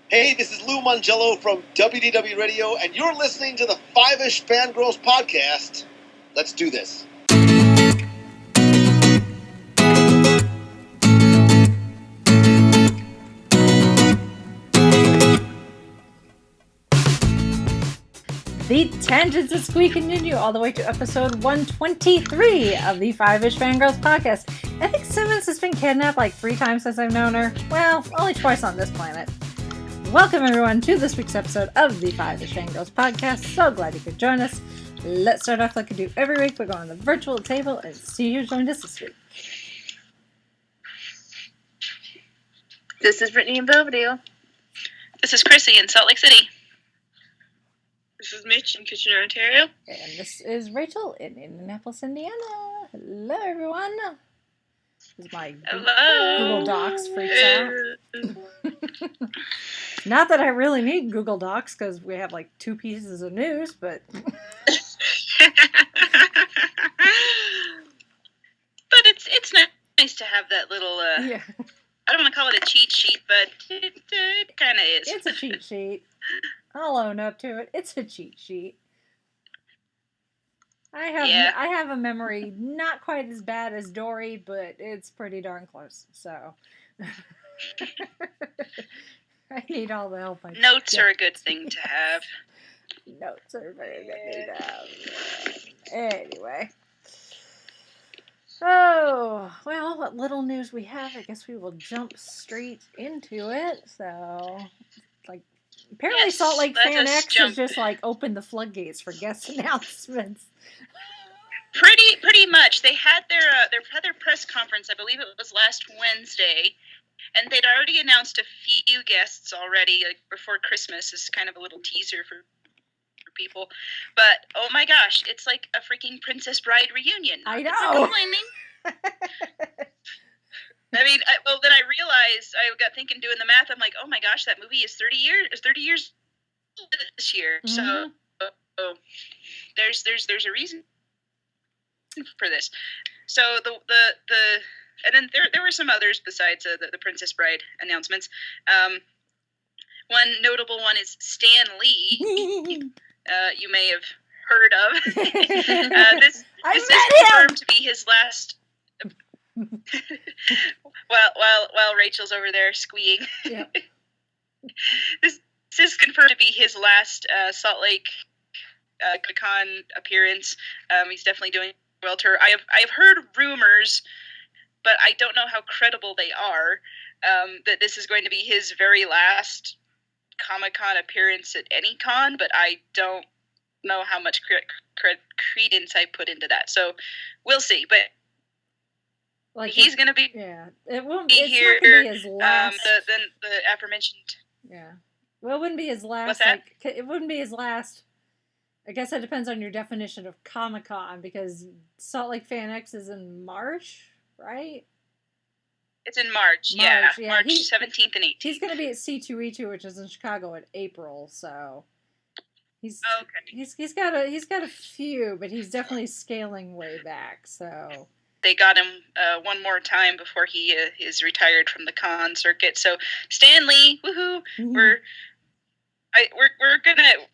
Hey, this is Lou Mangello from WDW Radio, and you're listening to the Five-ish Fangirls podcast. Let's do this. The tangents this week continue all the way to episode 123 of the Five-ish Fangirls podcast. I think Simmons has been kidnapped like 3 times since I've known her. Well, only twice on this planet. Welcome everyone to this week's episode of the Five-ish Fangirls podcast. So glad you could join us. Let's start off like we do every week. We're going to the virtual table and see who joined us this week. This is Brittany in Belvedere. This is Chrissy in Salt Lake City. This is Mitch in Kitchener, Ontario. And this is Rachel in Indianapolis, Indiana. Hello, everyone. This is my Google Docs freaks out. Not that I really need Google Docs because we have like 2 pieces of news, but... But it's nice to have that little, yeah. I don't want to call it a cheat sheet, but it kind of is. It's a cheat sheet. I'll own up to it. It's a cheat sheet. I have a memory not quite as bad as Dory, but it's pretty darn close. So I need all the help I can. Notes are a good thing to have. Notes are very good to have. Anyway. Oh, well, what little news we have, I guess we will jump straight into it. So, like, apparently Yes, Salt Lake let Fan us X has jump. just, like, opened the floodgates for guest announcements. Pretty much. They had their press conference, I believe it was last Wednesday, and they'd already announced a few guests already, like before Christmas. Is kind of a little teaser for people. But oh my gosh, it's like a freaking Princess Bride reunion. I It's know. complaining. I mean, then I realized, I got thinking, doing the math, I'm like, oh my gosh, that movie is 30 years this year. Mhm. So there's a reason for this. So and then there were some others besides the Princess Bride announcements. One notable one is Stan Lee. You may have heard of. This is confirmed to be his last. while Rachel's over there squeeing. Yeah. This is confirmed to be his last Salt Lake Con appearance. He's definitely doing a world tour. I've heard rumors, but I don't know how credible they are. That this is going to be his very last Comic-Con appearance at any con, but I don't know how much credence I put into that. So we'll see. But Like he's going to be it won't be it's here. not gonna be his last. The aforementioned. Yeah. Well, it wouldn't be his last. What's that? Like, it wouldn't be his last. I guess that depends on your definition of Comic-Con, because Salt Lake Fan X is in March, right? It's in March. March, Yeah. yeah. March 17th and 18th. He's going to be at C2E2, which is in Chicago, in April. So he's got a few, but he's definitely scaling way back. So They got him one more time before he is retired from the con circuit. So Stan Lee, woohoo! We're gonna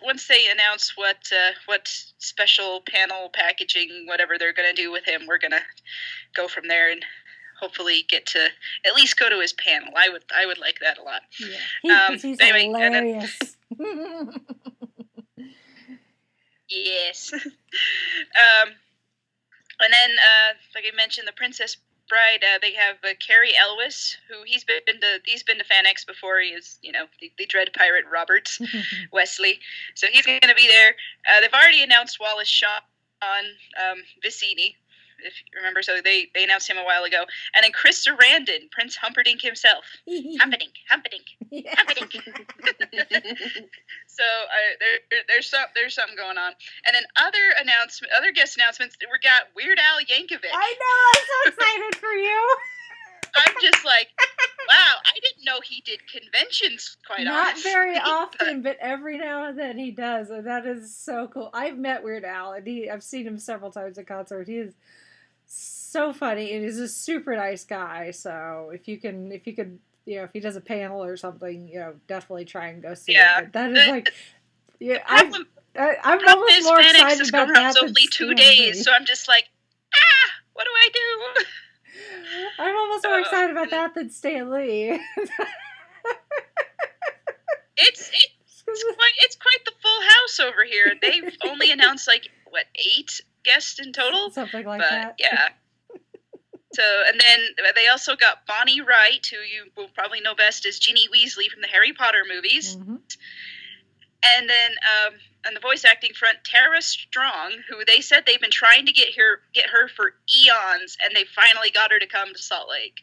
once they announce what special panel packaging, whatever they're gonna do with him, we're gonna go from there and hopefully get to at least go to his panel. I would like that a lot. yeah, he's anyway, hilarious. Yes. And then, like I mentioned, the Princess Bride. They have Carrie Elwes, who he's been to Fan X before. He is, the Dread Pirate Roberts Wesley. So he's going to be there. They've already announced Wallace Shawn Vicini, if you remember. So they announced him a while ago. And then Chris Sarandon, Prince Humperdinck himself. Humperdinck. So there's something going on. And then other guest announcements. We got Weird Al Yankovic. I know, I'm so excited for you. I'm just like, wow, I didn't know he did conventions quite Not honestly. very often, but every now and then he does, and that is so cool. I've met Weird Al, and I've seen him several times at concert. He is so funny, and he's a super nice guy. So if you could if he does a panel or something, definitely try and go see Yeah. it. But that is like, I'm problem almost is more Fan X excited is about going on that than only 2 Stan days, Lee. so I'm just like, what do I do? I'm almost more excited about and that than Stan Lee. It's quite the full house over here. They've only announced 8 guests in total, Something like but that. yeah. So, and then they also got Bonnie Wright, who you will probably know best as Ginny Weasley from the Harry Potter movies. Mm-hmm. And then on the voice acting front, Tara Strong, who they said they've been trying to get her for eons, and they finally got her to come to Salt Lake.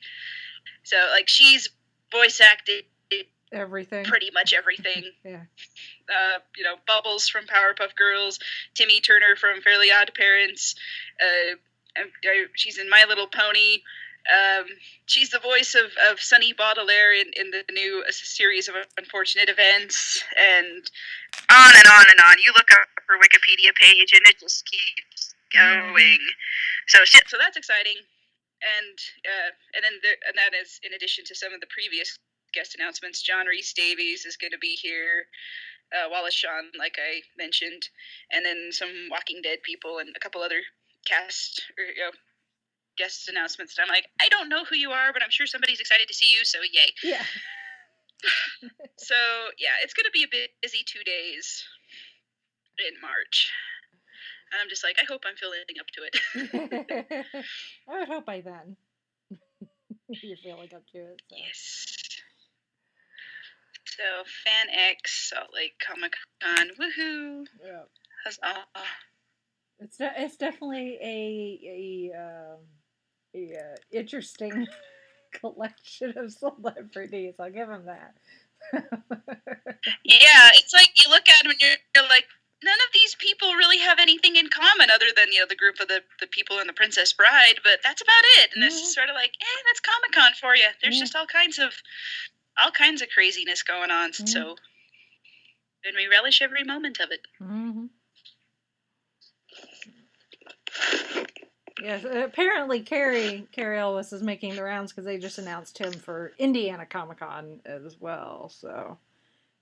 So, she's voice acted everything, pretty much everything. Yeah. Bubbles from Powerpuff Girls, Timmy Turner from Fairly Odd Parents. She's in My Little Pony. She's the voice of Sunny Baudelaire in the new series of Unfortunate Events, and on and on and on. You look up her Wikipedia page, and it just keeps going. So that's exciting, and that is in addition to some of the previous guest announcements. John Rhys Davies is going to be here. Wallace Shawn, like I mentioned, and then some Walking Dead people and a couple other cast or guest announcements. And I'm like, I don't know who you are, but I'm sure somebody's excited to see you, so yay. Yeah. So yeah, it's gonna be a bit busy 2 days in March. And I'm just like, I hope I'm feeling up to it. I would hope by then you're feeling up to it. So. Yes. So Fan X, Salt Lake Comic Con, woohoo! Yeah. Huzzah! It's definitely a interesting collection of celebrities. I'll give them that. Yeah, it's like you look at them and you're like, none of these people really have anything in common other than the group of the people in The Princess Bride, but that's about it. And it's just sort of like, that's Comic-Con for you. There's just all kinds of craziness going on. So, and we relish every moment of it. Mm-hmm. Yes, apparently Carrie Elwes is making the rounds because they just announced him for Indiana Comic Con as well. So,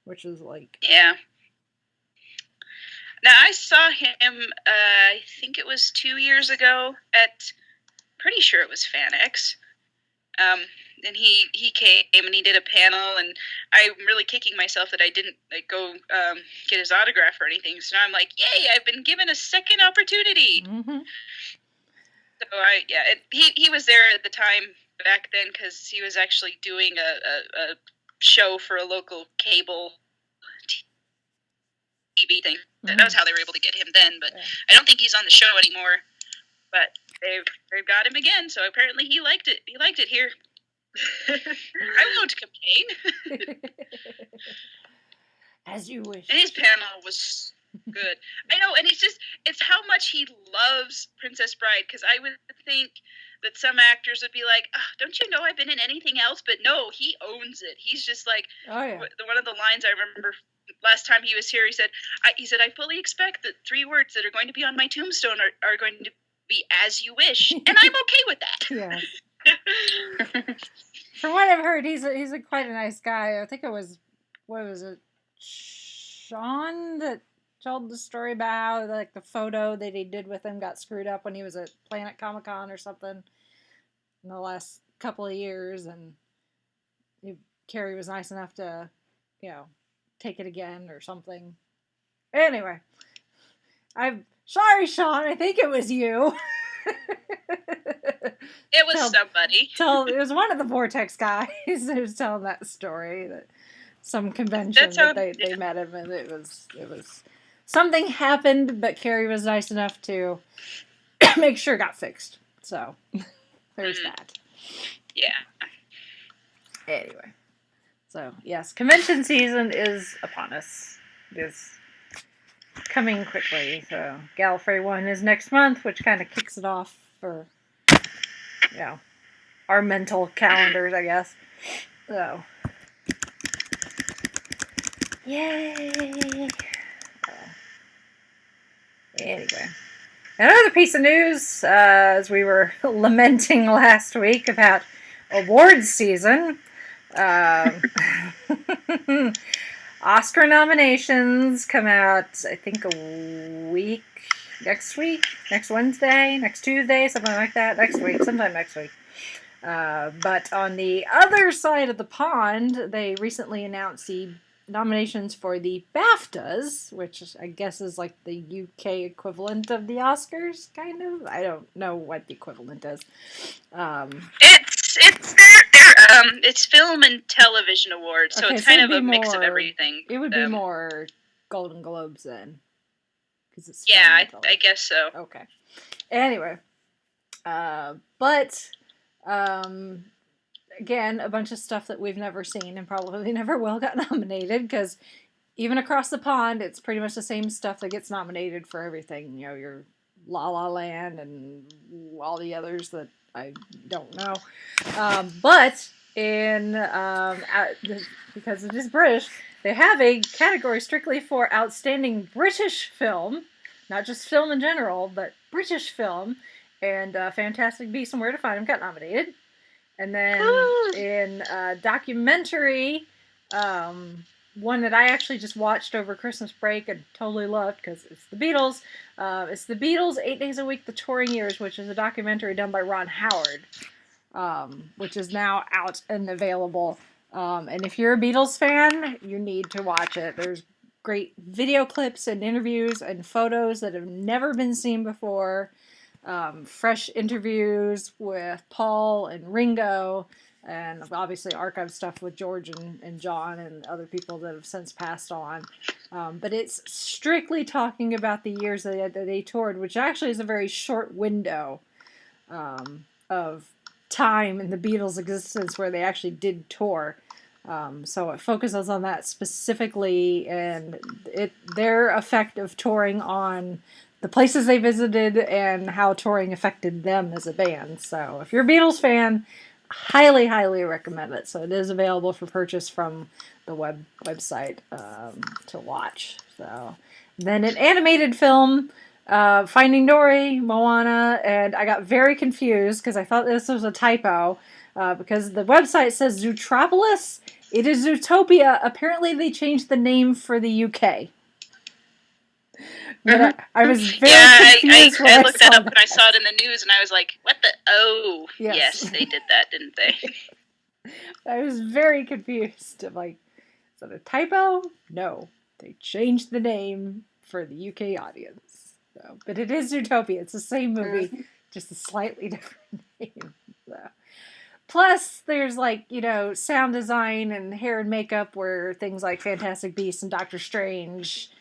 which is like, yeah. Now I saw him. I think it was 2 years ago at. Pretty sure it was Fan X. And he came and he did a panel, and I'm really kicking myself that I didn't go get his autograph or anything. So now I'm like, yay! I've been given a second opportunity. Mm-hmm. So he was there at the time back then because he was actually doing a show for a local cable TV thing. Mm-hmm. That was how they were able to get him then. But I don't think he's on the show anymore. But they've got him again. So apparently he liked it. He liked it here. I won't complain. As you wish. And his panel was good. I know, and it's how much he loves Princess Bride, because I would think that some actors would be like, don't you know I've been in anything else? But no, he owns it. He's just like, one of the lines I remember last time he was here, he said, I fully expect that 3 words that are going to be on my tombstone are going to be as you wish. And I'm okay with that. Yeah. From what I've heard, he's quite a nice guy. I think it was, what was it, Sean that told the story about how the photo that he did with him got screwed up when he was at Planet Comic Con or something in the last couple of years, and Carrie was nice enough to, take it again or something. Anyway, I'm sorry, Sean. I think it was you. It was somebody. It was one of the Vortex guys who was telling that story, that some convention that they met him, and it was something happened, but Carrie was nice enough to make sure it got fixed. So there's that. Yeah. Anyway, so yes, convention season is upon us. It is coming quickly. So Gallifrey 1 is next month, which kind of kicks it off for, our mental calendars, I guess. So, yay! Anyway, another piece of news, as we were lamenting last week about awards season, Oscar nominations come out, I think, next Wednesday, next Tuesday, something like that. Sometime next week. But on the other side of the pond, they recently announced the nominations for the BAFTAs, which I guess is like the UK equivalent of the Oscars, kind of. I don't know what the equivalent is. It's film and television awards, so Okay, it's kind of a mix of everything. It would be more Golden Globes then, because it's I guess so. Okay. Anyway, but again, a bunch of stuff that we've never seen and probably never will got nominated, because even across the pond, it's pretty much the same stuff that gets nominated for everything. You know, your La La Land and all the others that I don't know. But because it is British, they have a category strictly for outstanding British film, not just film in general, but British film. And Fantastic Beasts and Where to Find Them got nominated. And then in documentary, one that I actually just watched over Christmas break and totally loved because it's the Beatles. It's the Beatles 8 Days a Week, The Touring Years, which is a documentary done by Ron Howard, which is now out and available. And if you're a Beatles fan, you need to watch it. There's great video clips and interviews and photos that have never been seen before. Fresh interviews with Paul and Ringo, and obviously archived stuff with George and John and other people that have since passed on. But it's strictly talking about the years that they toured, which actually is a very short window of time in the Beatles' existence where they actually did tour. So it focuses on that specifically and their effect of touring on the places they visited and how touring affected them as a band. So if you're a Beatles fan, highly, highly recommend it. So it is available for purchase from the website to watch. So then an animated film, Finding Dory, Moana, and I got very confused because I thought this was a typo because the website says Zootropolis. It is Zootopia. Apparently they changed the name for the UK. But I was very confused when I looked that up and I saw it in the news and I was like, what the? Oh, yes they did that, didn't they? I was very confused. I'm like, is that a typo? No, they changed the name for the UK audience. So, but it is Zootopia. It's the same movie, just a slightly different name. So. Plus, there's sound design and hair and makeup where things like Fantastic Beasts and Doctor Strange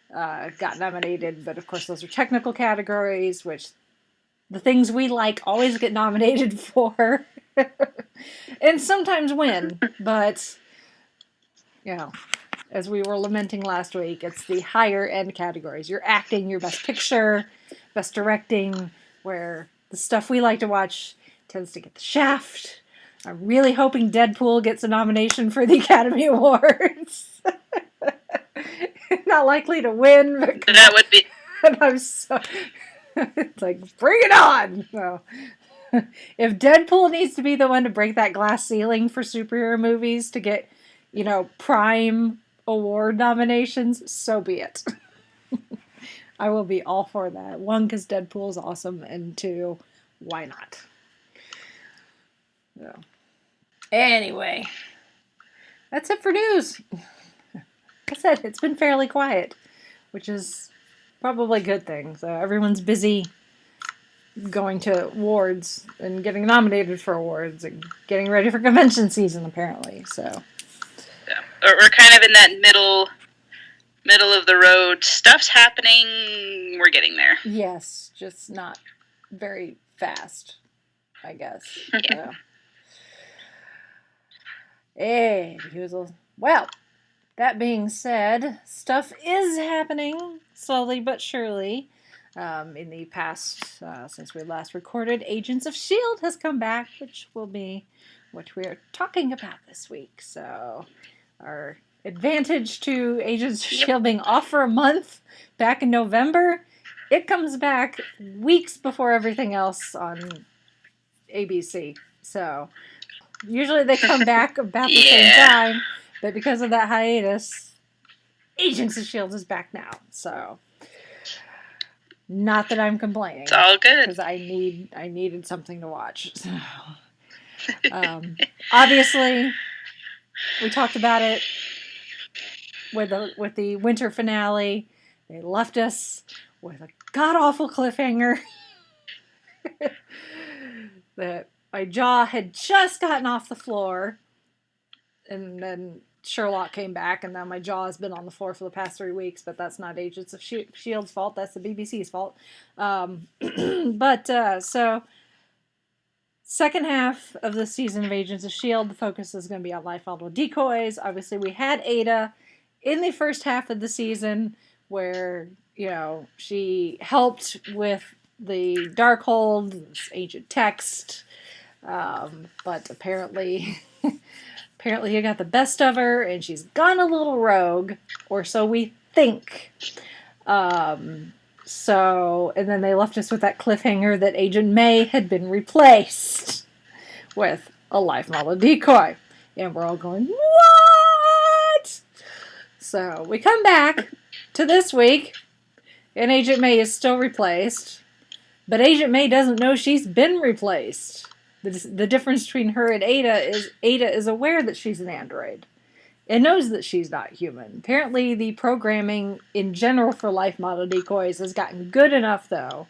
got nominated, but of course those are technical categories, which the things we like always get nominated for and sometimes win, but as we were lamenting last week, it's the higher end categories, your acting, your best picture, best directing, where the stuff we like to watch tends to get the shaft. I'm really hoping Deadpool gets a nomination for the Academy Awards. Not likely to win, but that would be. And I'm so it's like, bring it on. So, if Deadpool needs to be the one to break that glass ceiling for superhero movies to get, prime award nominations, so be it. I will be all for that. 1, because Deadpool is awesome, and 2, why not? So, anyway, that's it for news. Like I said, it's been fairly quiet, which is probably a good thing. So everyone's busy going to awards and getting nominated for awards and getting ready for convention season, apparently. So yeah. We're kind of in that middle of the road. Stuff's happening. We're getting there. Yes, just not very fast, I guess. Yeah. Well, that being said, stuff is happening slowly but surely. In the past, since we last recorded, Agents of S.H.I.E.L.D. has come back, which will be what we are talking about this week. So, our advantage to Agents of S.H.I.E.L.D. being off for a month back in November, it comes back weeks before everything else on ABC. So, Usually they come back about the same time, but because of that hiatus, Agents of S.H.I.E.L.D. is back now. So, not that I'm complaining. It's all good. Because I needed something to watch. So, obviously, we talked about it with the winter finale. They left us with a god-awful cliffhanger that my jaw had just gotten off the floor, and then Sherlock came back, and now my jaw has been on the floor for the past 3 weeks, but that's not Agents of S.H.I.E.L.D.'s fault. That's the BBC's fault. So, second half of the season of Agents of S.H.I.E.L.D., the focus is going to be on life model decoys. Obviously, we had Ada in the first half of the season where, she helped with the Darkhold, ancient text, but apparently he got the best of her, and she's gone a little rogue, or so we think. And then they left us with that cliffhanger that Agent May had been replaced with a life model decoy. And we're all going, what? So we come back to this week, and Agent May is still replaced. But Agent May doesn't know she's been replaced. The difference between her and Ada is aware that she's an android. It knows that she's not human. Apparently, the programming in general for life model decoys has gotten good enough, though,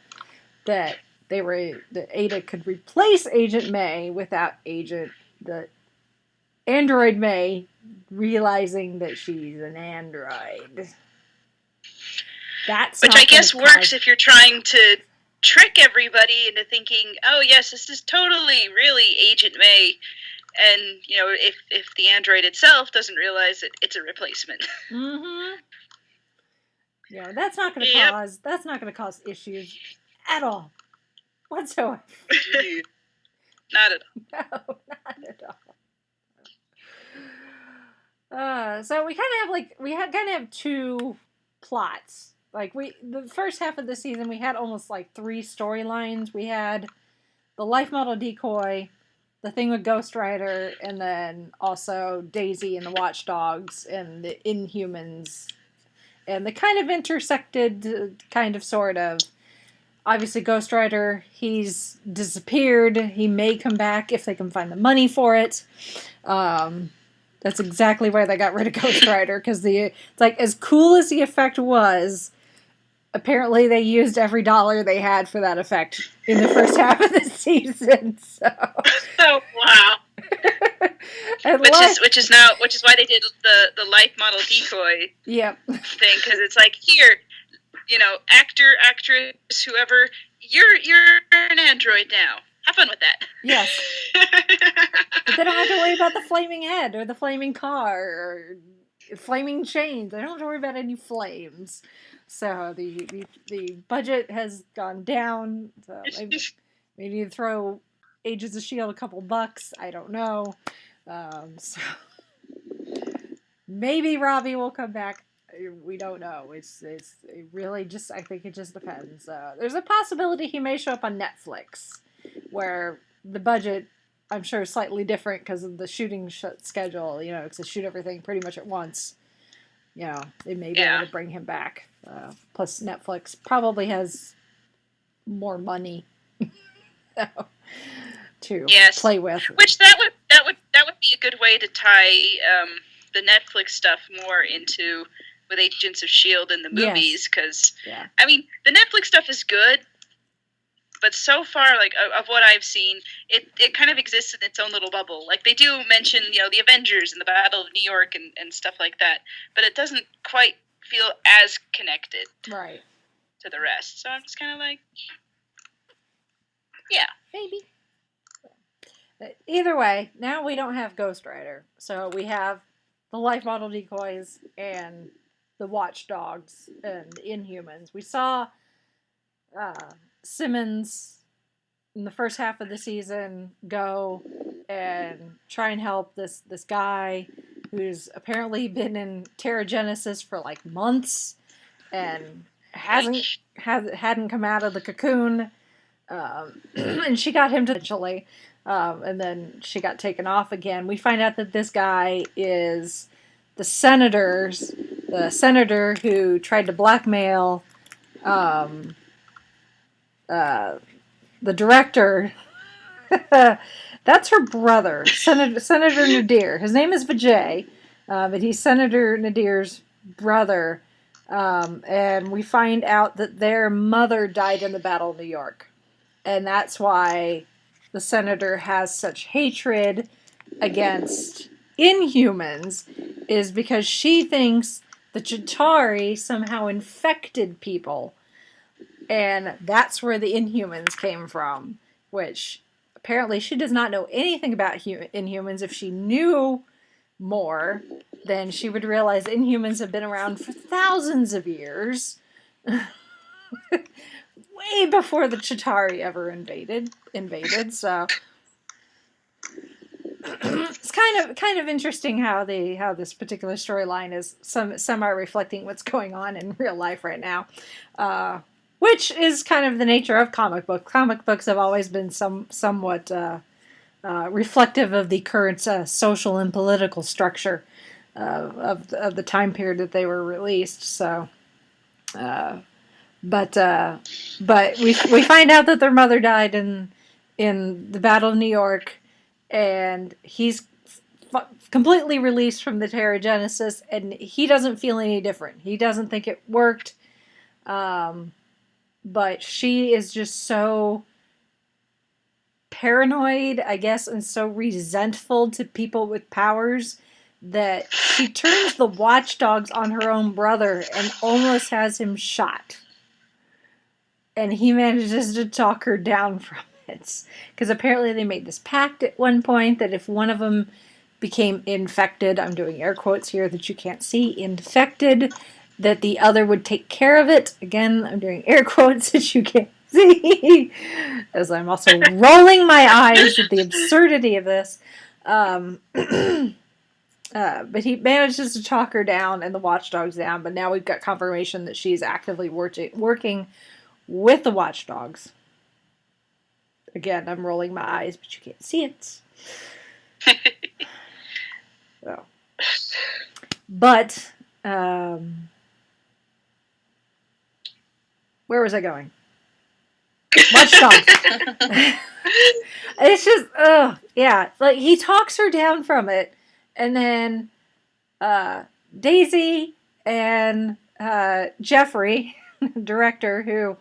that Ada could replace Agent May without the android May realizing that she's an android. Which I guess works if you're trying to trick everybody into thinking, oh yes, this is totally, really Agent May. And, if the android itself doesn't realize that it's a replacement. Mm-hmm. Yeah, that's not going to cause issues at all. Whatsoever. Not at all. No, not at all. So we kind of have two plots. The first half of the season, we had almost 3 storylines. We had the life model decoy, the thing with Ghost Rider, and then also Daisy and the Watchdogs and the Inhumans. And they kind of intersected, sort of. Obviously, Ghost Rider, he's disappeared. He may come back if they can find the money for it. That's exactly why they got rid of Ghost Rider, because as cool as the effect was, apparently they used every dollar they had for that effect in the first half of the season. So. Oh wow! which is why they did the life model decoy. Yep. Thing, because it's here, actor, actress, whoever, you're an android now. Have fun with that. Yes. But they don't have to worry about the flaming head or the flaming car or flaming chains. They don't have to worry about any flames. So the budget has gone down. So maybe need to throw Agents of S.H.I.E.L.D. a couple bucks. I don't know. So maybe Robbie will come back. We don't know. It's really just, I think it just depends. There's a possibility he may show up on Netflix, where the budget, I'm sure, is slightly different because of the shooting schedule, because they shoot everything pretty much at once. They may be able to bring him back. Plus, Netflix probably has more money to play with. Which that would be a good way to tie the Netflix stuff more into with Agents of S.H.I.E.L.D. in the movies, because the Netflix stuff is good, but so far, of what I've seen, it kind of exists in its own little bubble. They do mention, the Avengers and the Battle of New York and stuff like that, but it doesn't quite feel as connected to the rest. So I'm just kind of maybe. But either way, now we don't have Ghost Rider, so we have the life model decoys and the Watchdogs and the Inhumans. We saw Simmons in the first half of the season go and try and help this guy who's apparently been in Terrigenesis for months and hadn't come out of the cocoon, and she got him to eventually. And then she got taken off again. We find out that this guy is the senator who tried to blackmail the director. That's her brother, Senator Nadir. His name is Vijay, but he's Senator Nadir's brother. And we find out that their mother died in the Battle of New York. And that's why the senator has such hatred against Inhumans, is because she thinks the Chitauri somehow infected people. And that's where the Inhumans came from, which apparently she does not know anything about Inhumans. If she knew more, then she would realize Inhumans have been around for thousands of years. Way before the Chitauri ever invaded, so it's kind of interesting how this particular storyline is semi reflecting what's going on in real life right now, which is kind of the nature of comic books. Comic books have always been somewhat reflective of the current social and political structure of the time period that they were released. So. But we find out that their mother died in the Battle of New York, and he's completely released from the Terrigenesis, and he doesn't feel any different. He doesn't think it worked, but she is just so paranoid, I guess, and so resentful to people with powers that she turns the watchdogs on her own brother and almost has him shot. And he manages to talk her down from it. Because apparently they made this pact at one point that if one of them became infected, I'm doing air quotes here that you can't see, infected, that the other would take care of it. Again, I'm doing air quotes that you can't see. As I'm also rolling my eyes at the absurdity of this. But he manages to talk her down and the watchdogs down. But now we've got confirmation that she's actively working with the watchdogs. Again, I'm rolling my eyes, but you can't see it. So. But, where was I going? Watchdogs. It's just, yeah. Like, he talks her down from it, and then, Daisy and, Jeffrey, director, who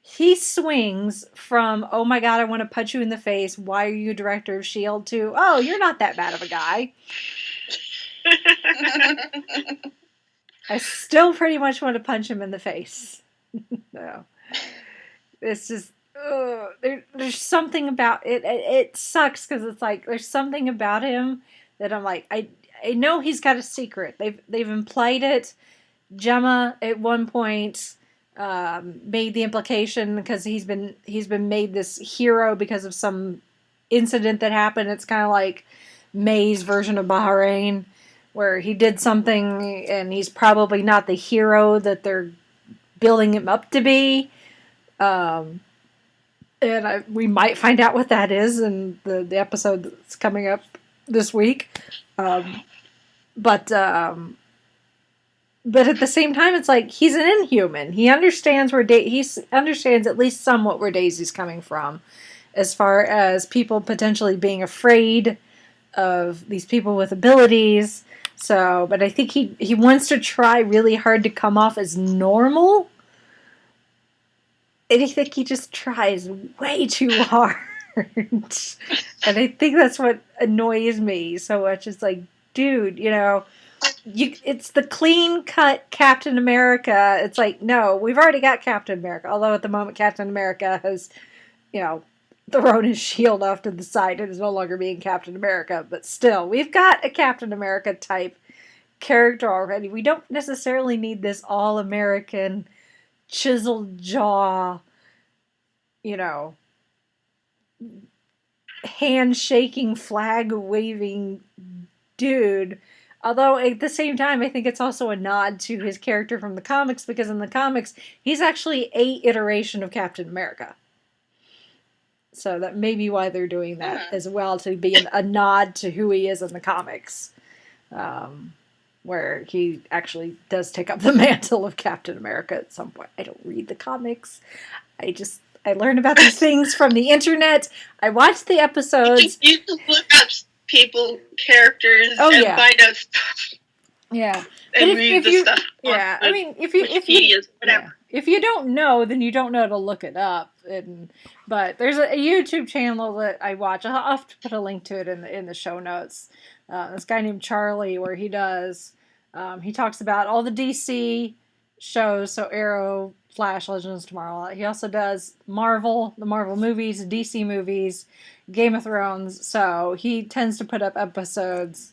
he swings from, oh my god, I want to punch you in the face, why are you director of S.H.I.E.L.D. to, oh, you're not that bad of a guy. I still pretty much want to punch him in the face. No. It's just, there's something about it. It sucks because it's like, there's something about him that I'm like, I know he's got a secret. They've implied it. Gemma, at one point, made the implication because he's been made this hero because of some incident that happened. It's kind of like May's version of Bahrain, where he did something and he's probably not the hero that they're building him up to be. And we might find out what that is in the episode that's coming up this week. But at the same time, it's like he's an Inhuman. He understands he understands at least somewhat where Daisy's coming from, as far as people potentially being afraid of these people with abilities. So, but I think he wants to try really hard to come off as normal. And I think he just tries way too hard. And I think that's what annoys me so much. It's like, dude, it's the clean-cut Captain America. It's like, no, we've already got Captain America. Although at the moment, Captain America has, thrown his shield off to the side and is no longer being Captain America. But still, we've got a Captain America type character already. We don't necessarily need this all-American, chiseled jaw, hand-shaking, flag-waving dude. Although, at the same time, I think it's also a nod to his character from the comics, because in the comics, he's actually a iteration of Captain America. So that may be why they're doing that as well, to be a nod to who he is in the comics. Where he actually does take up the mantle of Captain America at some point. I don't read the comics. I learn about these things from the internet. I watch the episodes. You can look up people, characters, and find out stuff. Yeah. And read the stuff. Yeah. I mean, if you don't know, then you don't know to look it up. But there's a YouTube channel that I watch. I'll have to put a link to it in the show notes. This guy named Charlie, where he talks about all the DC shows, so Arrow, Flash, Legends of Tomorrow. He also does the Marvel movies, DC movies, Game of Thrones. So he tends to put up videos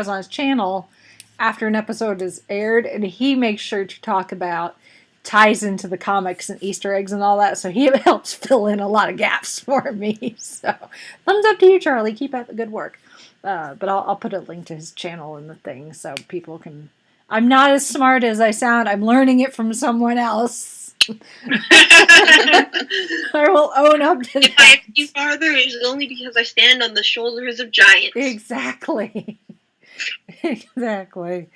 on his channel after an episode is aired, and he makes sure to talk about ties into the comics and Easter eggs and all that. So he helps fill in a lot of gaps for me. So thumbs up to you, Charlie. Keep up the good work. But I'll put a link to his channel in the thing so people can. I'm not as smart as I sound. I'm learning it from someone else. I will own up to that. If I have you farther, it's only because I stand on the shoulders of giants. Exactly. Exactly.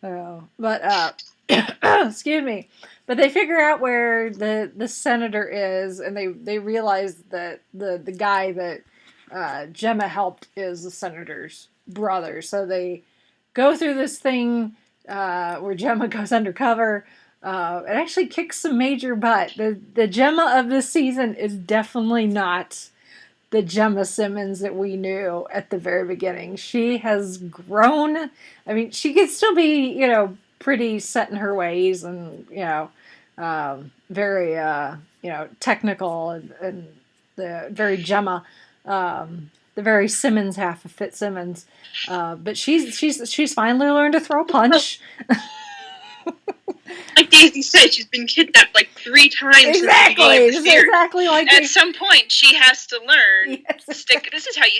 But excuse me. But they figure out where the senator is, and they realize that the guy that Gemma helped is the senator's brother. So they go through this thing where Gemma goes undercover. It actually kicks some major butt. The Gemma of this season is definitely not the Gemma Simmons that we knew at the very beginning. She has grown. I mean, she could still be, pretty set in her ways and, very, technical and the very Gemma, the very Simmons half of Fitzsimmons. But she's finally learned to throw a punch. Like Daisy said, she's been kidnapped like 3 times. Exactly. Exactly like at some point, she has to learn. Yes. This is how you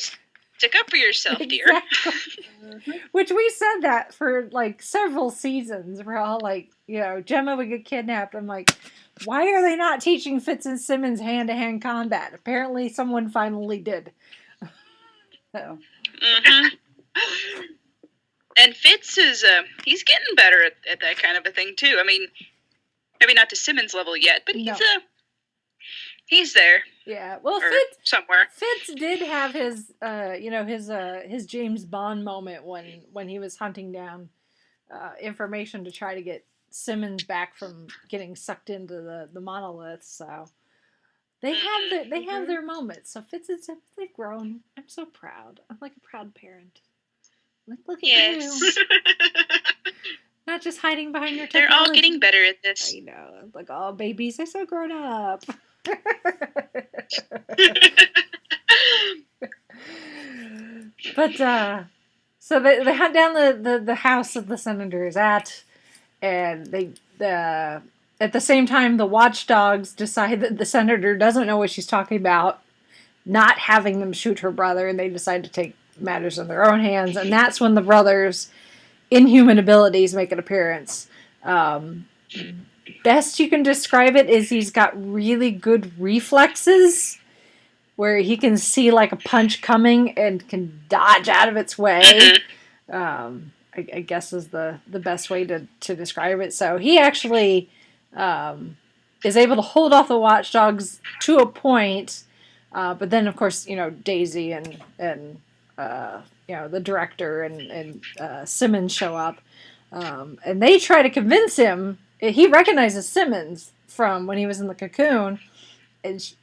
stick up for yourself, dear. Exactly. Which we said that for like several seasons. We're all like, Gemma would get kidnapped. I'm like, why are they not teaching Fitz and Simmons hand-to-hand combat? Apparently, someone finally did. So. Mm-hmm. And Fitz is, he's getting better at that kind of a thing, too. I mean, maybe not to Simmons' level yet, but he's there. Yeah, well, Fitz did have his, his James Bond moment when he was hunting down information to try to get Simmons back from getting sucked into the monolith, so they have their moments. So Fitz and Simmons, they've grown. I'm so proud. I'm like a proud parent. Like, look at you. Not just hiding behind your technology. They're all getting better at this. I know. Like, oh, babies, they're so grown up. But, so they hunt down the house of the senator is at, and at the same time, the watchdogs decide that the senator doesn't know what she's talking about, not having them shoot her brother, and they decide to take matters in their own hands, and that's when the brothers' inhuman abilities make an appearance. Best you can describe it is he's got really good reflexes, where he can see like a punch coming and can dodge out of its way. I guess is the best way to describe it. So he actually is able to hold off the watchdogs to a point, but then of course Daisy and the director and Simmons show up, and they try to convince him. He recognizes Simmons from when he was in the cocoon, and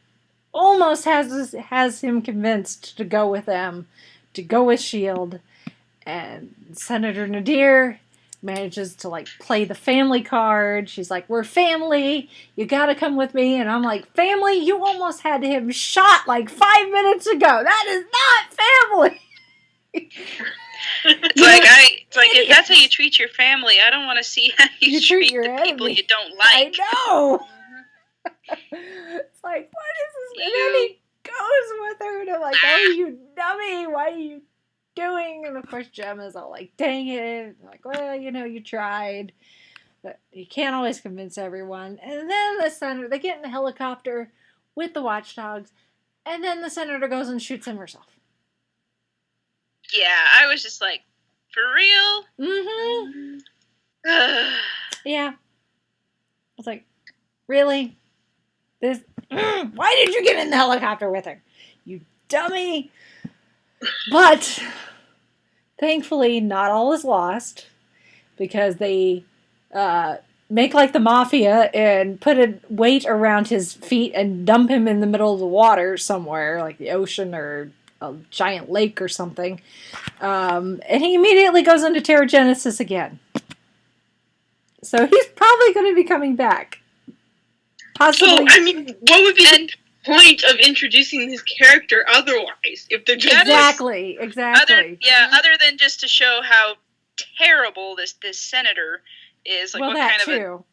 almost has him convinced to go with them, to go with S.H.I.E.L.D., and Senator Nadir manages to like play the family card. She's like, "We're family. You gotta come with me." And I'm like, "Family? You almost had him shot like 5 minutes ago. That is not family." It's like if that's how you treat your family, I don't want to see how you treat the enemy. People you don't like. I know. It's like, what is this? And then he goes with her, and I'm like, "Oh, you dummy! Why are you doing?" And of course, Gemma's all like, "Dang it!" I'm like, well, you tried, but you can't always convince everyone. And then they get in the helicopter with the watchdogs, And then the senator goes and shoots him herself. Yeah, I was just like, for real? Mm-hmm. Yeah. I was like, really? This? Why did you get in the helicopter with her? You dummy! But thankfully, not all is lost, because they make like the mafia and put a weight around his feet and dump him in the middle of the water somewhere, like the ocean or a giant lake or something. And he immediately goes into Terrigenesis again. So he's probably going to be coming back. Possibly. So, I mean, what would be the point of introducing his character otherwise? If they're just Exactly. Other than just to show how terrible this senator is. Like, well, what that kind too. of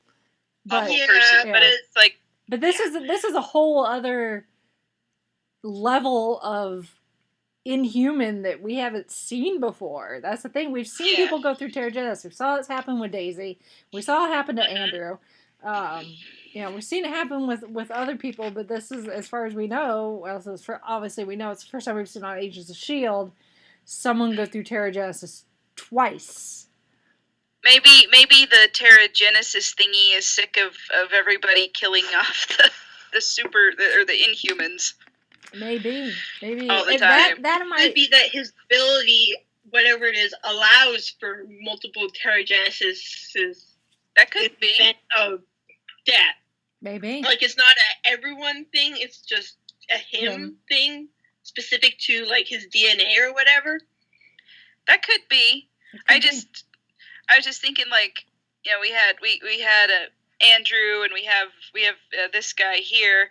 awful person. Yeah. But it's like... But this is a whole other level of inhuman that we haven't seen before. That's the thing. We've seen people go through Terrigenesis. We saw this happen with Daisy. We saw it happen to Andrew. We've seen it happen with other people, but this is, as far as we know, obviously we know it's the first time we've seen on Agents of S.H.I.E.L.D. someone go through Terrigenesis twice. Maybe the Terrigenesis thingy is sick of everybody killing off the Inhumans. Maybe all the time. That might be that his ability, whatever it is, allows for multiple Terrigenesises. That could be of death. Maybe. Like, it's not a everyone thing, it's just a him thing, specific to, like, his DNA or whatever. That could be. I was just thinking, like, we had Andrew, and we have this guy here,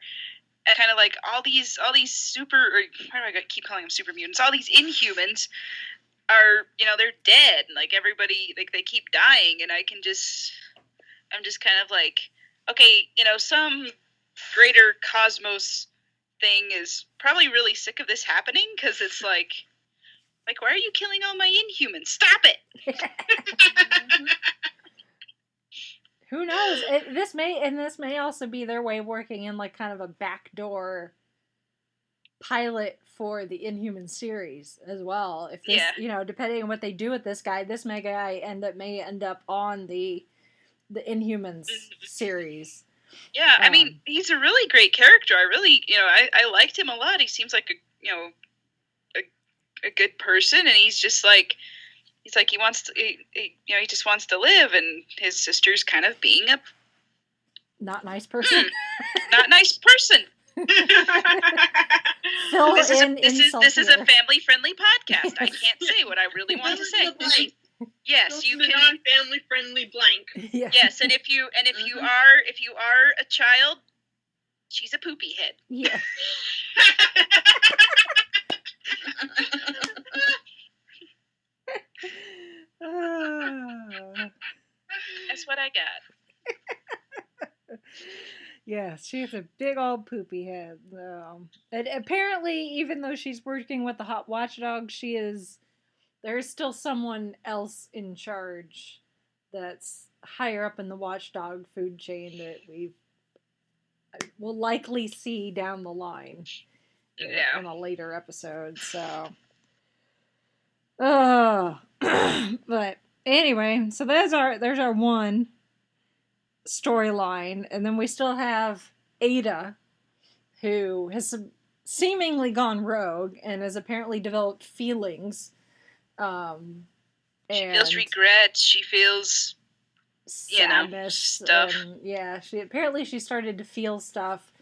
and kind of like all these super, or why do I keep calling them super mutants? All these Inhumans are, they're dead, and like everybody, like they keep dying, and I'm just kind of like, okay, some greater cosmos thing is probably really sick of this happening, because it's like, why are you killing all my Inhumans? Stop it! Who knows? This may also be their way of working in like kind of a backdoor pilot for the Inhuman series as well. If this, depending on what they do with this guy may end up on the Inhumans series. Yeah, I mean, he's a really great character. I really, I liked him a lot. He seems like a good person, and he's just like, he wants to, he just wants to live, and his sister's kind of being a not nice person. Not nice person. This is a family-friendly podcast. I can't say what I really want to say. Yes, you can. Non-family friendly blank. Yeah. Yes, and if you are a child, she's a poopy head. Yeah. That's what I got. Yeah, she has a big old poopy head. And apparently, even though she's working with the hot watchdog, there's still someone else in charge that's higher up in the watchdog food chain that we will likely see down the line in a later episode. So, but anyway, so there's our one storyline, and then we still have Ada, who has seemingly gone rogue and has apparently developed feelings. She feels regrets. She feels sadness, stuff. She started to feel stuff,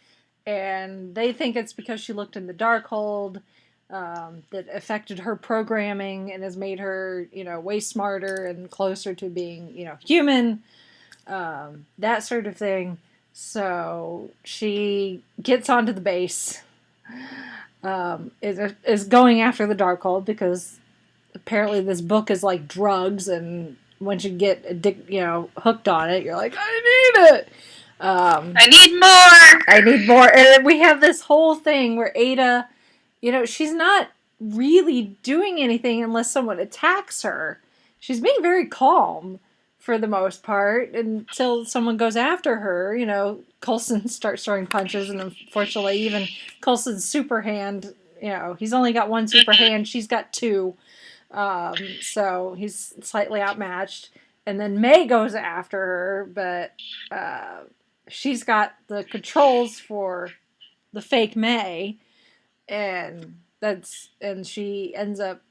and they think it's because she looked in the Darkhold that affected her programming and has made her, way smarter and closer to being, human, that sort of thing. So she gets onto the base, is going after the Darkhold because apparently this book is like drugs, and once you get hooked on it, you're like, I need it. I need more. And then we have this whole thing where Ada, she's not really doing anything unless someone attacks her. She's being very calm, for the most part, until someone goes after her. You know, Coulson starts throwing punches, and unfortunately, even Coulson's super hand, you know, he's only got one super hand, she's got two. So he's slightly outmatched. And then May goes after her, but she's got the controls for the fake May, and she ends up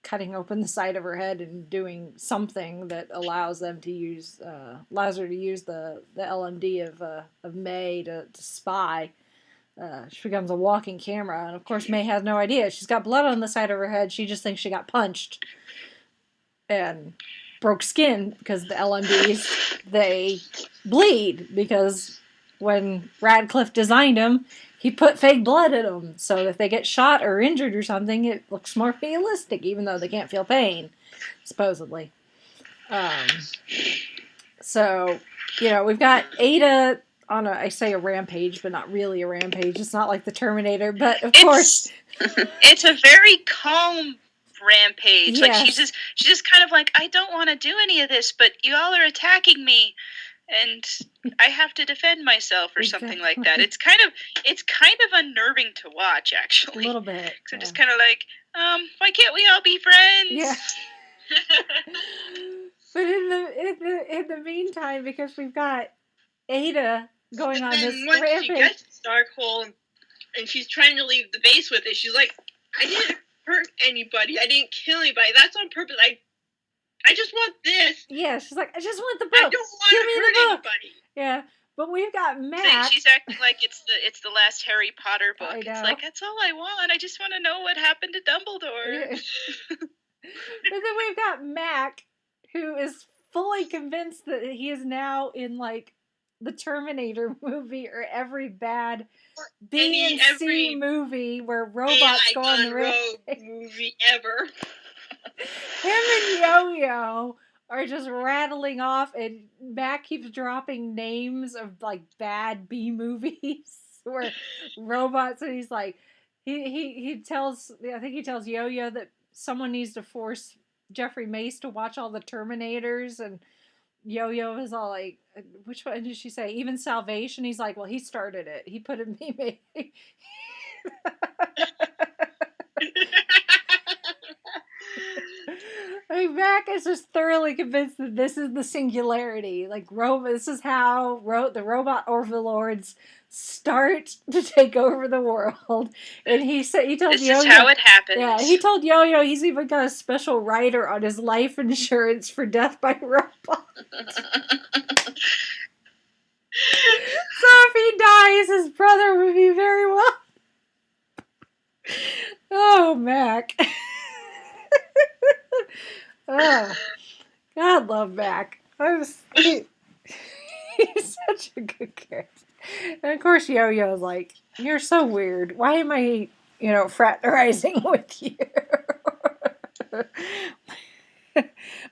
cutting open the side of her head and doing something that allows her to use the LMD of May to spy. She becomes a walking camera, and of course May has no idea. She's got blood on the side of her head. She just thinks she got punched and broke skin, because the LMDs, they bleed, because when Radcliffe designed them, he put fake blood in them, so if they get shot or injured or something, it looks more realistic, even though they can't feel pain, supposedly. So, you know, we've got Ada on I say a rampage, but not really a rampage. It's not like the Terminator, but of course... It's a very calm rampage. Yes. Like, she's just kind of like, I don't want to do any of this, but you all are attacking me, and I have to defend myself, or something like that. It's kind of unnerving to watch, actually. A little bit. Because I'm just kind of like, why can't we all be friends? Yeah. But in the meantime, because we've got Ada going on this once rampage. she gets to Darkhold and she's trying to leave the base with it, she's like, I didn't hurt anybody. I didn't kill anybody. That's on purpose. I just want this. Yeah, she's like, I just want the book. I don't want to hurt anybody. Yeah, but we've got Mac. She's acting like it's the last Harry Potter book. I know. It's like, that's all I want. I just want to know what happened to Dumbledore. Yeah. But then we've got Mac, who is fully convinced that he is now in, like, the Terminator movie, or every bad B and C movie where robots go on the road movie ever. Him and Yo-Yo are just rattling off, and Mac keeps dropping names of, like, bad B movies where robots, and he's like, he tells Yo-Yo that someone needs to force Jeffrey Mace to watch all the Terminators, and Yo-Yo is all like, which one did she say? Even Salvation? He's like, well, he started it. He put it in me. I mean, Mac is just thoroughly convinced that this is the singularity. Like, this is how the robot overlords start to take over the world. And he tells this Yo-Yo, is how it happens. Yeah, he told Yo-Yo he's even got a special rider on his life insurance for death by robot. So if he dies, his brother would be very well. Oh, Mac. Oh, God love Mac. He's such a good character. And of course Yo-Yo's like, you're so weird. Why am I, fraternizing with you?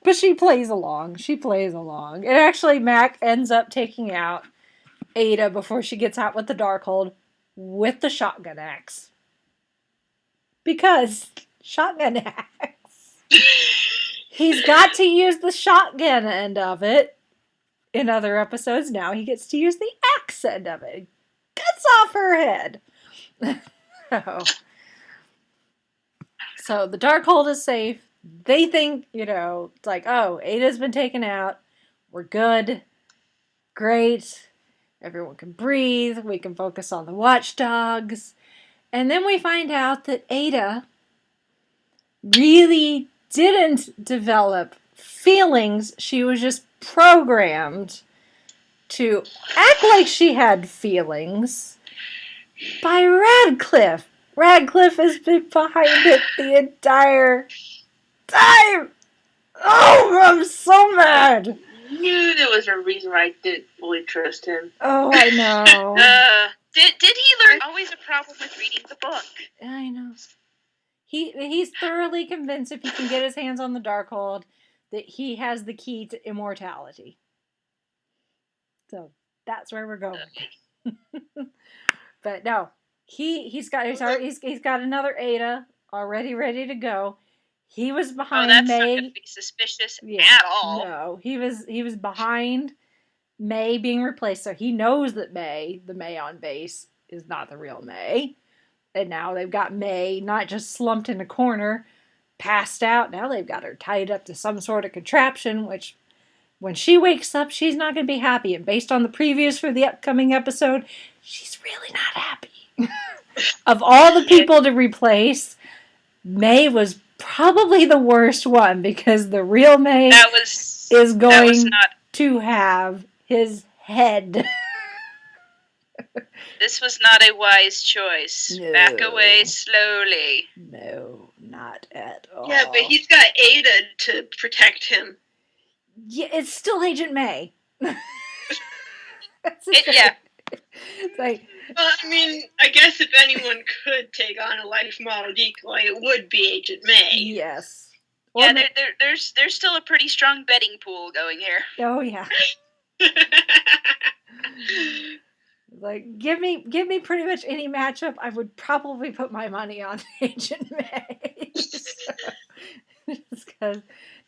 But she plays along. And actually Mac ends up taking out Ada before she gets out with the Darkhold with the shotgun axe. Because shotgun axe. He's got to use the shotgun end of it. In other episodes now, he gets to use the axe end of it. Cuts off her head. So the Darkhold is safe. They think, it's like, oh, Ada's been taken out. We're good. Great. Everyone can breathe. We can focus on the watchdogs. And then we find out that Ada really didn't develop feelings. She was just programmed to act like she had feelings by Radcliffe. Radcliffe has been behind it the entire time. Oh, I'm so mad. Knew there was a reason why I didn't fully trust him. Oh, I know. Did he learn? Always a problem with reading the book. I know. He's thoroughly convinced if he can get his hands on the Darkhold that he has the key to immortality. So that's where we're going. But no, he's got another Ada already ready to go. He was Oh, behind that's not May. going to be suspicious Yeah, at all. No, he was behind May being replaced, so he knows that May, the May on base, is not the real May. And now they've got May not just slumped in a corner, passed out. Now they've got her tied up to some sort of contraption, which when she wakes up, she's not going to be happy. And based on the previews for the upcoming episode, she's really not happy. Of all the people to replace, May was probably the worst one because the real May is going to have his head. This was not a wise choice. No. Back away slowly. No, not at all. Yeah, but he's got Ada to protect him. Yeah, it's still Agent May. Yeah. It's like, Well, I mean, I guess if anyone could take on a life model decoy, it would be Agent May. yes. Yeah, there's still a pretty strong betting pool going here. Oh yeah. Like, give me pretty much any matchup. I would probably put my money on Agent May.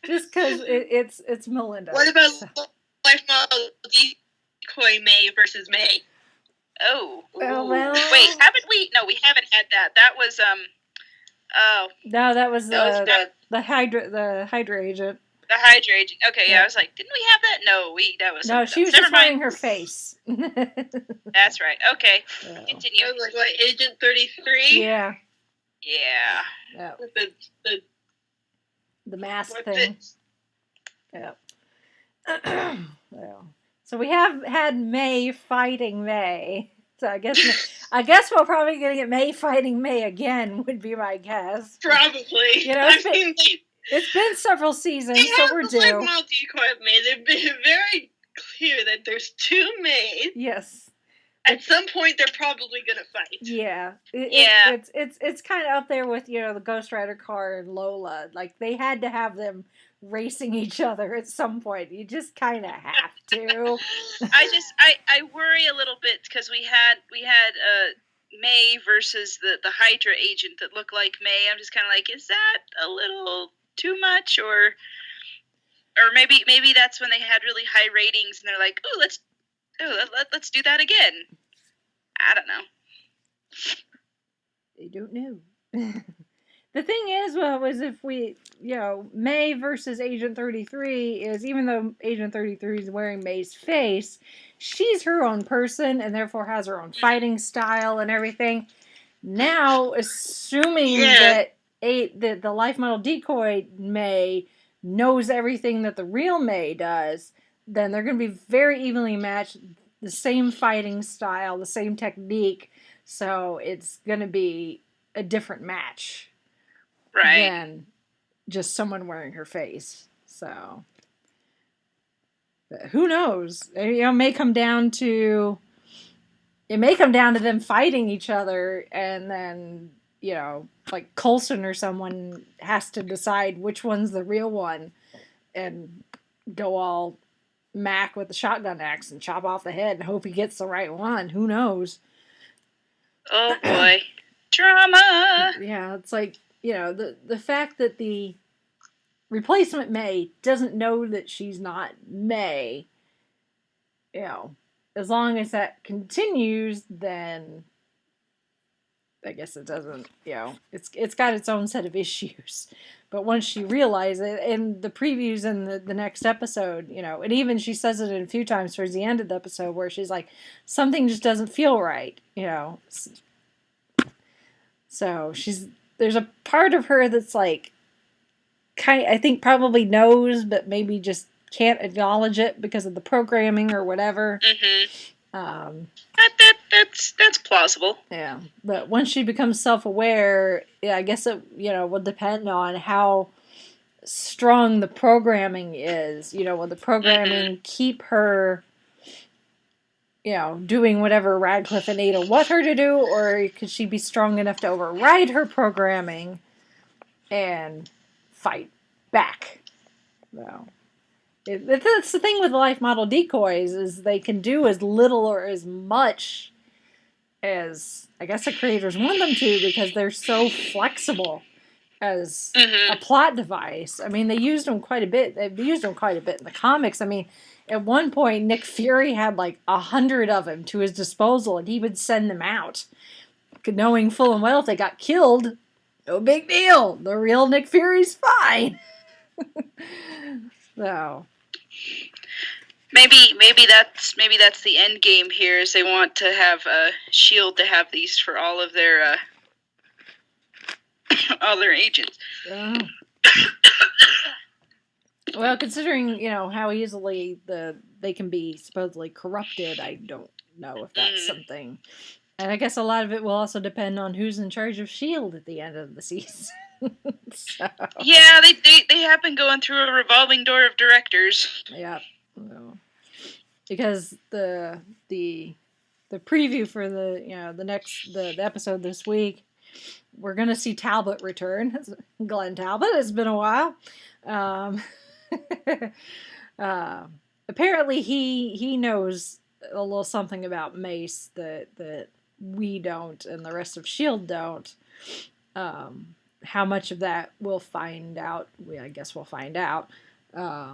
just because it's Melinda. What about life model decoy May versus May? Oh. Well, wait, haven't we? No, we haven't had that. That was oh. No, that was the the Hydra agent. The Hydra agent. Okay, yeah, I was like, didn't we have that? No, that was no. She was just wearing her face. That's right. Okay, continue. I was like, what, Agent 33? Yeah. Yeah. With the mask thing. Yeah. Well, so we have had May fighting May. So I guess we're probably going to get May fighting May again. Would be my guess. Probably. You know, it's been several seasons, so we're due. Life model decoy of May. They've been very clear that there's two Mays. Yes. At some point, they're probably gonna fight. Yeah. Yeah. It's kind of up there with, you know, the Ghost Rider car and Lola. Like, they had to have them racing each other at some point. You just kind of have to. I worry a little bit because we had May versus the Hydra agent that looked like May. I'm just kind of like, is that a little too much, or maybe that's when they had really high ratings and they're like, let's do that again. I don't know. They don't know. The thing is, if we, you know, May versus Agent 33 is, even though Agent 33 is wearing May's face, she's her own person and therefore has her own fighting style and everything. Now, assuming that the life model decoy May knows everything that the real May does, then they're going to be very evenly matched, the same fighting style, the same technique, so it's going to be a different match. Right. Than just someone wearing her face. So, but who knows? You know, it may come down to them fighting each other, and then, you know, like Coulson or someone has to decide which one's the real one, and go all Mac with the shotgun axe and chop off the head and hope he gets the right one. Who knows? Oh boy, drama. Yeah, it's like, you know, the fact that the replacement May doesn't know that she's not May, you know, as long as that continues, then I guess it doesn't, you know, it's got its own set of issues. But once she realizes it, in the previews in the next episode, you know, and even she says it a few times towards the end of the episode where she's like, something just doesn't feel right, you know. So there's a part of her that's like, I think probably knows, but maybe just can't acknowledge it because of the programming or whatever. Mm-hmm. That's plausible. Yeah, but once she becomes self-aware, yeah, I guess it, you know, will depend on how strong the programming is. You know, will the programming keep her, you know, doing whatever Radcliffe and Ada want her to do, or could she be strong enough to override her programming and fight back? No. That's the thing with life model decoys, is they can do as little or as much as I guess the creators want them to, because they're so flexible. as a plot device. I mean, they used them quite a bit. They've used them quite a bit in the comics. I mean, at one point, Nick Fury had like 100 of them to his disposal, and he would send them out, knowing full and well if they got killed, no big deal. The real Nick Fury's fine. So maybe that's the end game here. Is they want to have Shield to have these for all of their all their agents. Oh. Well, considering, how easily they can be supposedly corrupted, I don't know if that's something. And I guess a lot of it will also depend on who's in charge of S.H.I.E.L.D. at the end of the season. So. Yeah, they have been going through a revolving door of directors. Yeah. Well, because the preview for the episode this week, we're going to see Talbot return. Glenn Talbot. It's been a while. Apparently he knows a little something about Mace that we don't and the rest of S.H.I.E.L.D. don't. How much of that we'll find out. I guess we'll find out. I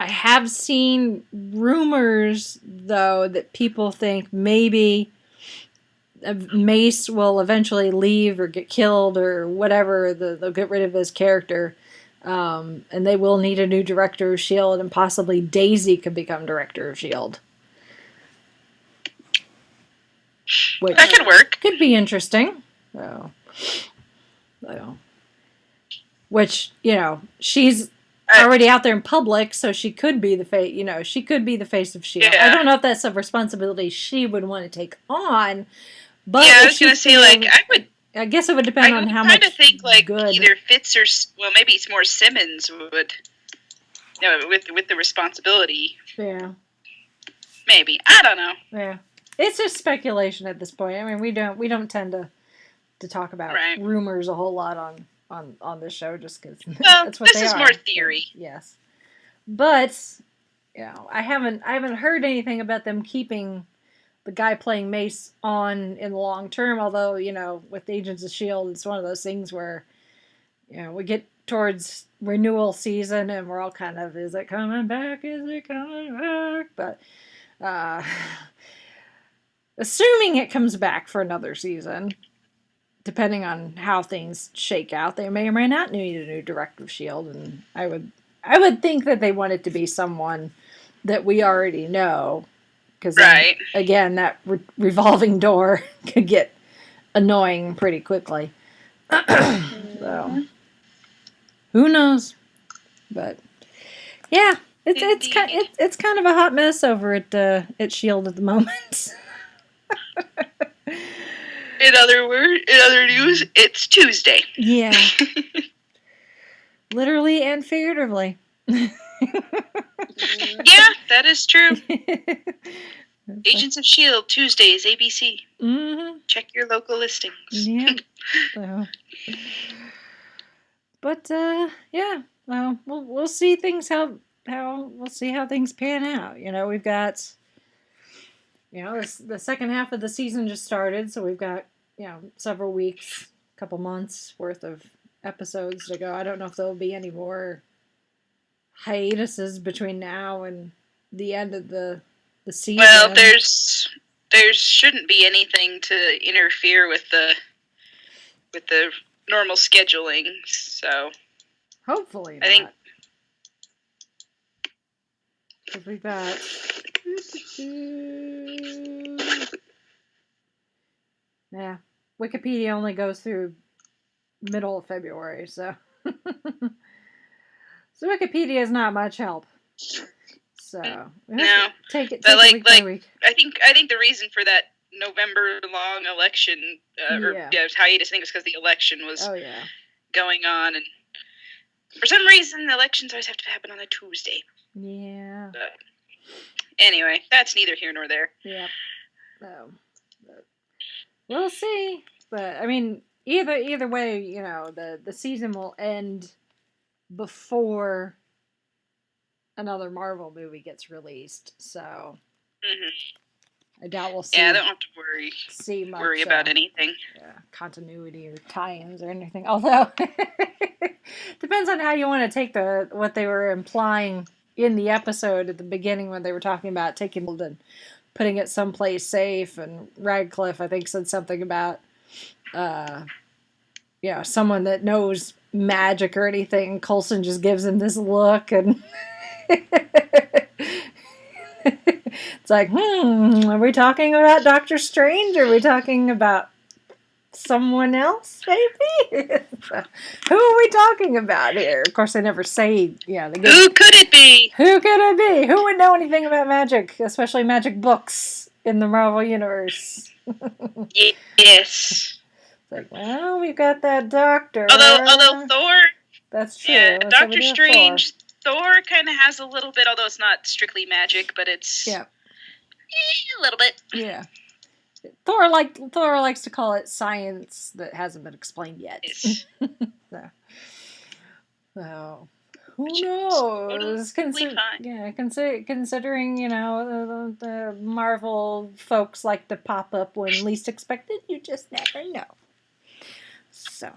have seen rumors, though, that people think maybe Mace will eventually leave or get killed or whatever. They'll get rid of his character. And they will need a new director of S.H.I.E.L.D. and possibly Daisy could become director of S.H.I.E.L.D. Which that could work. Could be interesting. Which, she's already out there in public, so she could be the face, she could be the face of S.H.I.E.L.D. Yeah. I don't know if that's a responsibility she would want to take on, but yeah, I was going to say, I guess it would depend on how much. I kind of think good. Either Fitz or maybe it's more Simmons would, with the responsibility. Yeah. Maybe, I don't know. Yeah, it's just speculation at this point. I mean, we don't tend to talk about rumors a whole lot on this show just because that's what this is more theory. Yes, but I haven't heard anything about them keeping the guy playing Mace on in the long term, although, with Agents of S.H.I.E.L.D., it's one of those things where, we get towards renewal season and we're all kind of, is it coming back? Is it coming back? But, assuming it comes back for another season, depending on how things shake out, they may or may not need a new director of S.H.I.E.L.D., and I would think that they want it to be someone that we already know. Because, again, that revolving door could get annoying pretty quickly. So, who knows? But, yeah, it's kind of a hot mess over at S.H.I.E.L.D. at the moment. In other news, it's Tuesday. Yeah. Literally and figuratively. Yeah, that is true. Agents of S.H.I.E.L.D. Tuesdays, ABC. Mm-hmm. Check your local listings. Yeah. So. But yeah, well, we'll see things we'll see how things pan out. We've got the second half of the season just started, so we've got several weeks, couple months worth of episodes to go. I don't know if there'll be any more hiatuses between now and the end of the season. Well, there shouldn't be anything to interfere with the normal scheduling, so hopefully I think because we've got Wikipedia only goes through middle of February, so so Wikipedia is not much help. So no, take it but week by week. I think the reason for that November long election hiatus, I think, was because the election was going on, and for some reason the elections always have to happen on a Tuesday. Yeah. But anyway, that's neither here nor there. Yeah. No. We'll see, but I mean, either way, the season will end before another Marvel movie gets released. So, I doubt we'll see. Yeah, I don't have to worry about anything. Continuity or tie-ins or anything. Although, depends on how you want to take what they were implying in the episode at the beginning when they were talking about taking it and putting it someplace safe. And Radcliffe, I think, said something about, someone that knows magic or anything. And Coulson just gives him this look and... It's like, are we talking about Doctor Strange? Or are we talking about someone else, maybe? Who are we talking about here? Of course, they never say, Who could it be? Who could it be? Who would know anything about magic, especially magic books in the Marvel Universe? Yes. It's like, well, we've got that doctor. Although Thor... That's true. Yeah, Doctor Strange... Thor kind of has a little bit, although it's not strictly magic, but it's a little bit. Yeah. Thor likes to call it science that hasn't been explained yet. Yes. So who knows? Considering the Marvel folks like to pop up when least expected, you just never know. So.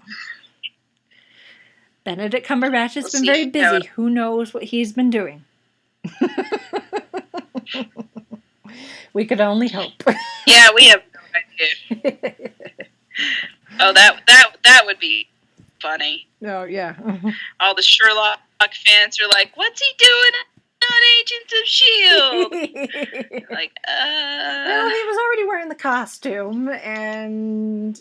Benedict Cumberbatch has been very busy. Who knows what he's been doing? We could only hope. Yeah, we have no idea. Oh, that would be funny. Oh, yeah. All the Sherlock fans are like, "What's he doing on Agents of S.H.I.E.L.D.?" Like, Well, he was already wearing the costume, and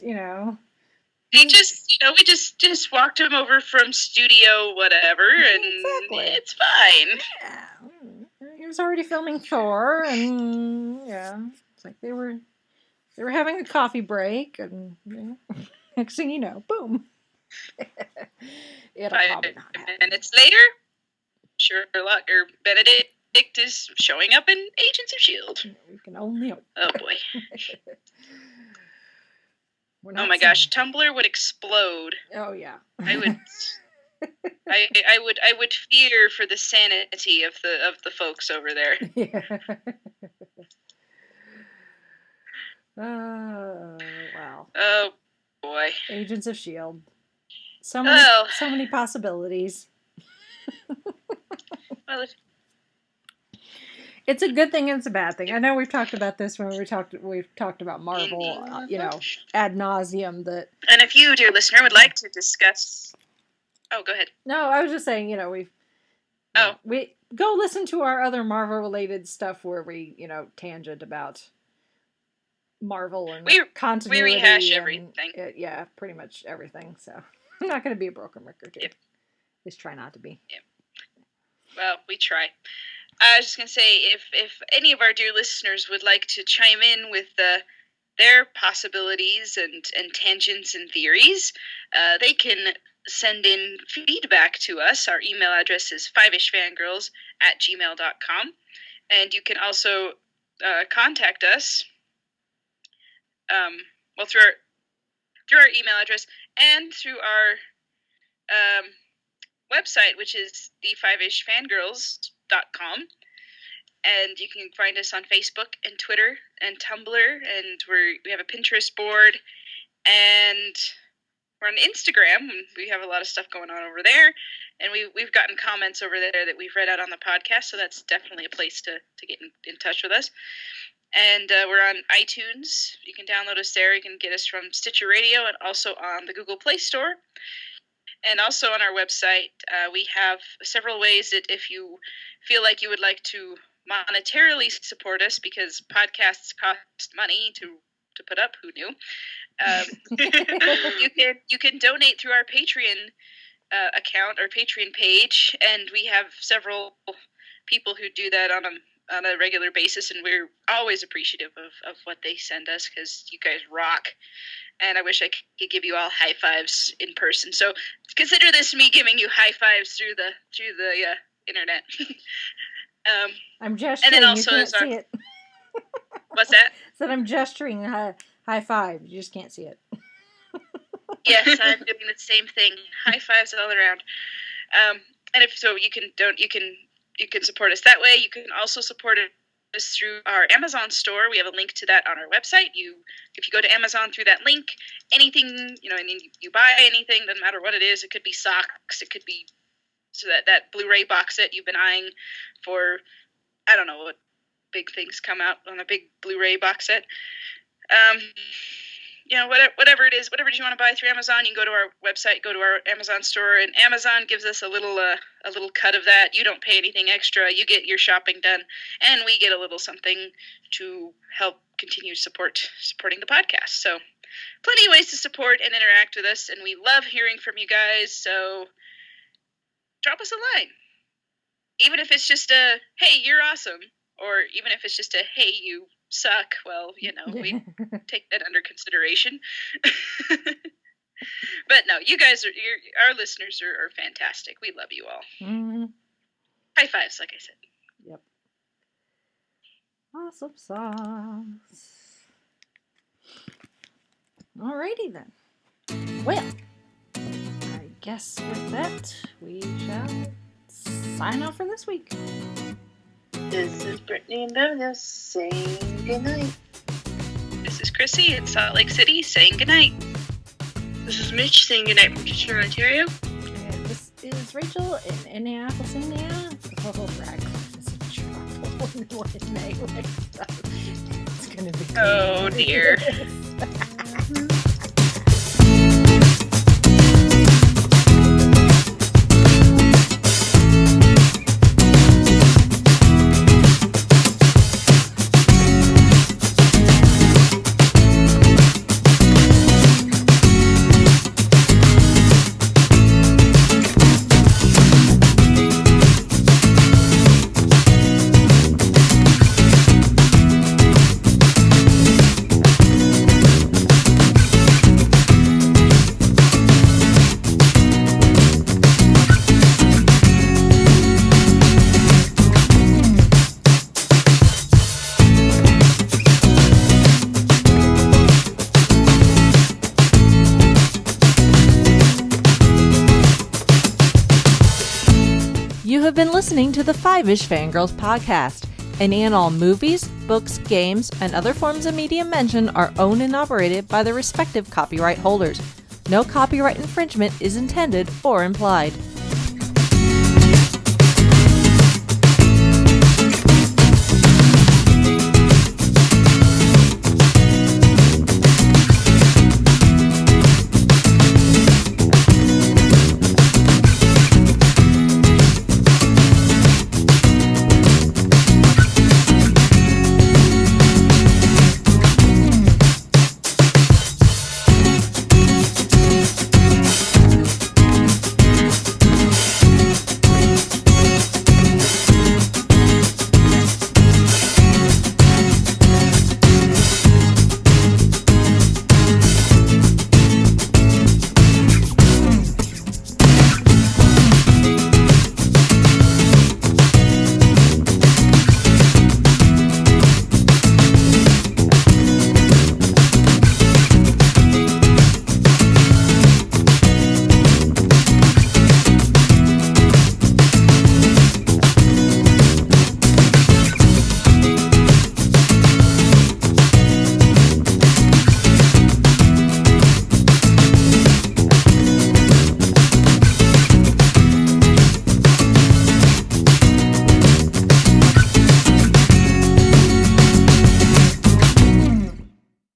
we just walked him over from studio whatever, and it's fine. Yeah. He was already filming Thor, and it's like they were having a coffee break, and next thing you know, boom. It'll probably not happen. Minutes later, Sherlock or Benedict is showing up in Agents of S.H.I.E.L.D. We can only hope. Oh boy. Oh my gosh, Tumblr would explode. Oh yeah. I would fear for the sanity of the folks over there. Yeah. Oh wow. Oh boy. Agents of S.H.I.E.L.D. So many possibilities. Well, it's a good thing and it's a bad thing. I know we've talked about this when we've talked about Marvel, ad nauseum. And if you, dear listener, would like to discuss, go ahead. No, I was just saying, we go listen to our other Marvel related stuff where we, tangent about Marvel and continuity. We rehash everything. Pretty much everything. So I'm not going to be a broken record here. Yep. Just try not to be. Yep. Well, we try. I was just going to say, if any of our dear listeners would like to chime in with their possibilities and tangents and theories, they can send in feedback to us. Our email address is fiveishfangirls@gmail.com. And you can also contact us through our email address and through our website, which is the5ishfangirls.com. And you can find us on Facebook and Twitter and Tumblr, and we have a Pinterest board, and we're on Instagram. We have a lot of stuff going on over there, and we've gotten comments over there that we've read out on the podcast, so that's definitely a place to get in touch with us. And we're on iTunes. You can download us there. You can get us from Stitcher Radio and also on the Google Play Store. And also on our website, we have several ways that if you feel like you would like to monetarily support us, because podcasts cost money to put up, who knew? You can donate through our Patreon account or Patreon page, and we have several people who do that on a regular basis, and we're always appreciative of what they send us, because you guys rock. And I wish I could give you all high fives in person. So consider this me giving you high fives through the internet. I'm gesturing. And then also you can't see it. What's that? So I'm gesturing high five. You just can't see it. Yes, I'm doing the same thing. High fives all around. And if so, you can support us that way. You can also support us through our Amazon store. We have a link to that on our website. If you go to Amazon through that link, anything, you buy anything, doesn't matter what it is. It could be socks. It could be that Blu-ray box set you've been eyeing for. I don't know what big things come out on a big Blu-ray box set. Whatever it is, whatever you want to buy through Amazon, you can go to our website, go to our Amazon store, and Amazon gives us a little cut of that. You don't pay anything extra. You get your shopping done, and we get a little something to help continue supporting the podcast. So plenty of ways to support and interact with us, and we love hearing from you guys. So drop us a line. Even if it's just a, hey, you're awesome, or even if it's just a, hey, you suck, well, we take that under consideration. But no, you guys our listeners are fantastic. We love you all. Mm-hmm. High fives, like I said. Yep. Awesome sauce. Alrighty then. Well, I guess with that, we shall sign off for this week. This is Brittany and Douglas saying goodnight. This is Chrissy in Salt Lake City saying goodnight. This is Mitch saying goodnight from Kitchener, Ontario. And this is Rachel in Indianapolis, Indiana. Oh, brag. This is trouble. It's gonna be. Oh dear. Been listening to the Five-ish Fangirls podcast. Any and all movies, books, games, and other forms of media mentioned are owned and operated by the respective copyright holders. No copyright infringement is intended or implied.